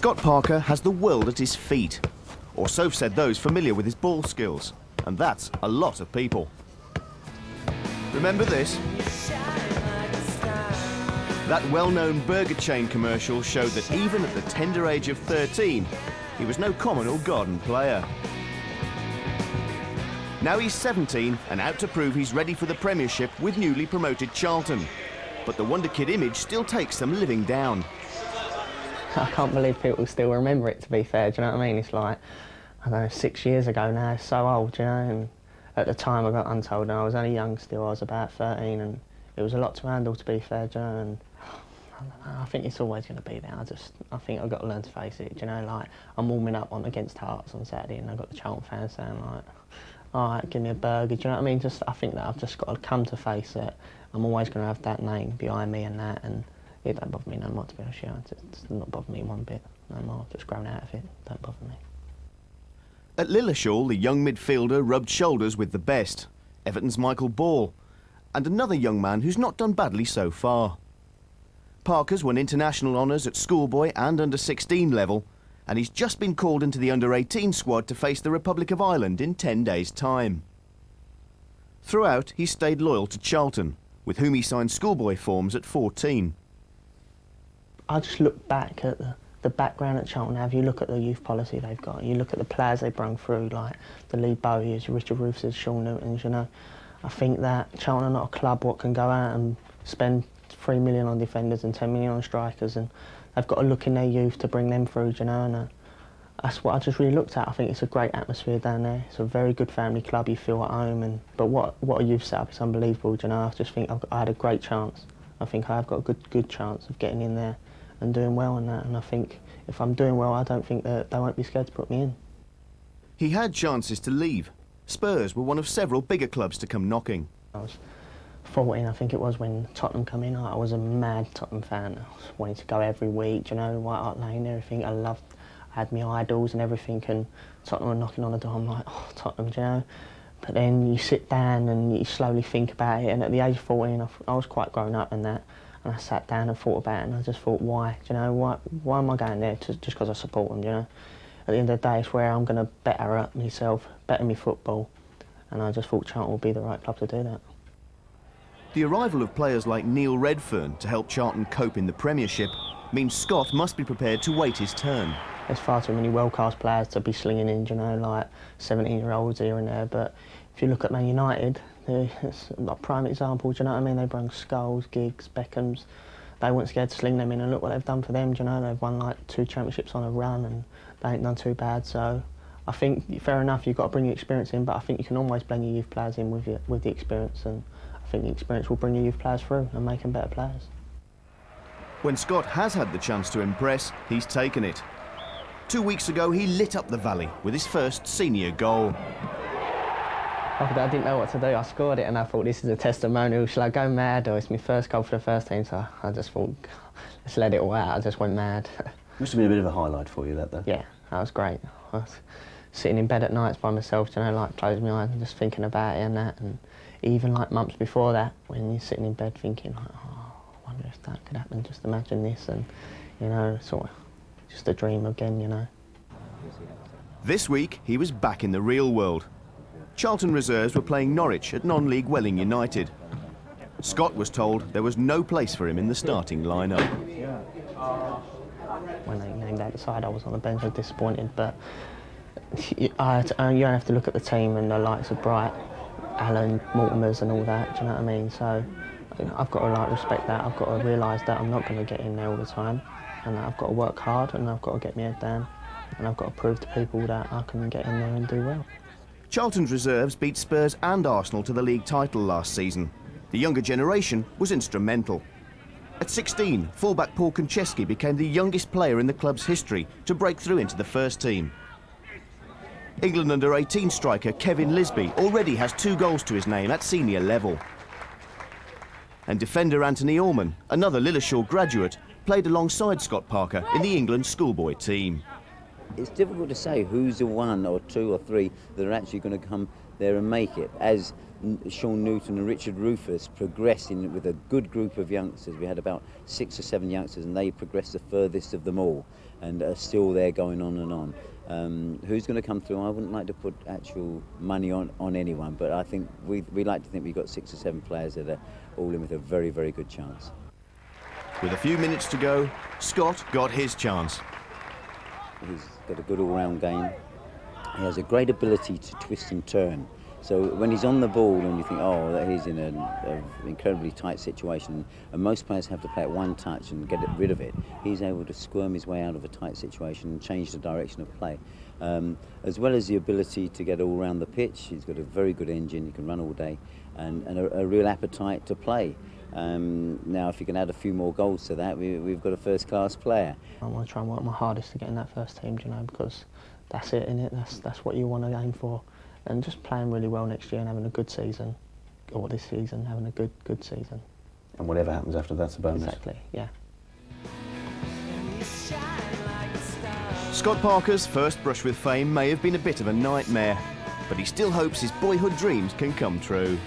Scott Parker has the world at his feet, or so said those familiar with his ball skills, and that's a lot of people. Remember this? That well-known burger chain commercial showed that even at the tender age of 13, he was no common or garden player. Now he's 17 and out to prove he's ready for the Premiership with newly promoted Charlton. But the Wonder Kid image still takes some living down. I can't believe people still remember it, to be fair, do you know what I mean? It's like, I don't know, 6 years ago now, it's so old, you know, and at the time I got Untold and I was only young still, I was about 13, and it was a lot to handle, to be fair, do you know, and I think it's always going to be there. I think I've got to learn to face it, do you know, like, I'm warming up on against Hearts on Saturday and I've got the Charlton fans saying like, all right, give me a burger, do you know what I mean? I think that I've just got to come to face it. I'm always going to have that name behind me and that, and it don't bother me no more, to be honest. It does not bother me one bit no more. I've just grown out of it. Don't bother me. At Lilleshall, the young midfielder rubbed shoulders with the best, Everton's Michael Ball, and another young man who's not done badly so far. Parker's won international honours at schoolboy and under-16 level, and he's just been called into the under-18 squad to face the Republic of Ireland in 10 days' time. Throughout, he stayed loyal to Charlton, with whom he signed schoolboy forms at 14. I just look back at the background at Charlton now. If you look at the youth policy they've got, you look at the players they brung through, like the Lee Bowyers, Richard Roofses, Sean Newtons, you know. I think that Charlton are not a club what can go out and spend 3 million on defenders and 10 million on strikers, and they've got to look in their youth to bring them through, you know, and that's what I just really looked at. I think it's a great atmosphere down there. It's a very good family club, you feel at home, but what a youth set up, it's unbelievable, you know. I just think I had a great chance. I think I've got a good chance of getting in there and doing well in that, and I think if I'm doing well, I don't think that they won't be scared to put me in. He had chances to leave. Spurs were one of several bigger clubs to come knocking. I was 14, I think it was, when Tottenham come in. I was a mad Tottenham fan. I was wanting to go every week, you know, White Hart Lane, everything. I had my idols and everything, and Tottenham were knocking on the door. I'm like, oh, Tottenham, you know. But then you sit down and you slowly think about it, and at the age of 14, I was quite grown up in that, and I sat down and thought about it, and I just thought, why? Do you know, why am I going there just because I support them, you know? At the end of the day, it's where I'm going to better up myself, better me football, and I just thought Charlton would be the right club to do that. The arrival of players like Neil Redfern to help Charlton cope in the Premiership means Scott must be prepared to wait his turn. There's far too many well-cast players to be slinging in, you know, like 17-year-olds here and there, but if you look at Man United, it's a prime example, do you know what I mean? They bring Scholes, Giggs, Beckhams. They weren't scared to sling them in, and look what they've done for them, do you know? They've won like 2 championships on a run, and they ain't done too bad, so I think, fair enough, you've got to bring your experience in, but I think you can always blend your youth players in with the experience, and I think the experience will bring your youth players through and make them better players. When Scott has had the chance to impress, he's taken it. 2 weeks ago, he lit up the Valley with his first senior goal. I didn't know what to do. I scored it and I thought, this is a testimonial. Shall I go mad, or it's my first goal for the first team? So I just thought, let's let it all out. I just went mad. Must have been a bit of a highlight for you, that, though. Yeah, that was great. I was sitting in bed at nights by myself, you know, like closing my eyes and just thinking about it and that. And even like months before that, when you're sitting in bed thinking, like, oh, I wonder if that could happen. Just imagine this, and you know, sort of just a dream again, you know. This week, he was back in the real world. Charlton reserves were playing Norwich at non-league Welling United. Scott was told there was no place for him in the starting lineup. When they named out the side, I was on the bench. I was disappointed, but you have to look at the team and the likes of Bright, Allen, Mortimers and all that, do you know what I mean? So I've got to like respect that. I've got to realise that I'm not going to get in there all the time, and I've got to work hard, and I've got to get my head down, and I've got to prove to people that I can get in there and do well. Charlton's reserves beat Spurs and Arsenal to the league title last season. The younger generation was instrumental. At 16, fullback Paul Konchesky became the youngest player in the club's history to break through into the first team. England under-18 striker Kevin Lisbie already has 2 goals to his name at senior level. And defender Anthony Orman, another Lilleshall graduate, played alongside Scott Parker in the England schoolboy team. It's difficult to say who's the 1 or 2 or 3 that are actually going to come there and make it. As Sean Newton and Richard Rufus progressing with a good group of youngsters. We had about 6 or 7 youngsters, and they progressed the furthest of them all, and are still there going on and on. Who's going to come through? I wouldn't like to put actual money on anyone, but I think we like to think we've got 6 or 7 players that are all in with a very, very good chance. With a few minutes to go, Scott got his chance. He's got a good all-round game. He has a great ability to twist and turn. So when he's on the ball and you think, oh, that he's in an incredibly tight situation, and most players have to play at one touch and get rid of it, he's able to squirm his way out of a tight situation and change the direction of play. As well as the ability to get all around the pitch, he's got a very good engine, he can run all day, and a real appetite to play. Now, if you can add a few more goals to that, we've got a first-class player. I want to try and work my hardest to get in that first team, you know, because that's it, innit? That's what you want to aim for. And just playing really well next year and having a good season, or this season, having a good season. And whatever happens after that's a bonus. Exactly, yeah. Scott Parker's first brush with fame may have been a bit of a nightmare, but he still hopes his boyhood dreams can come true.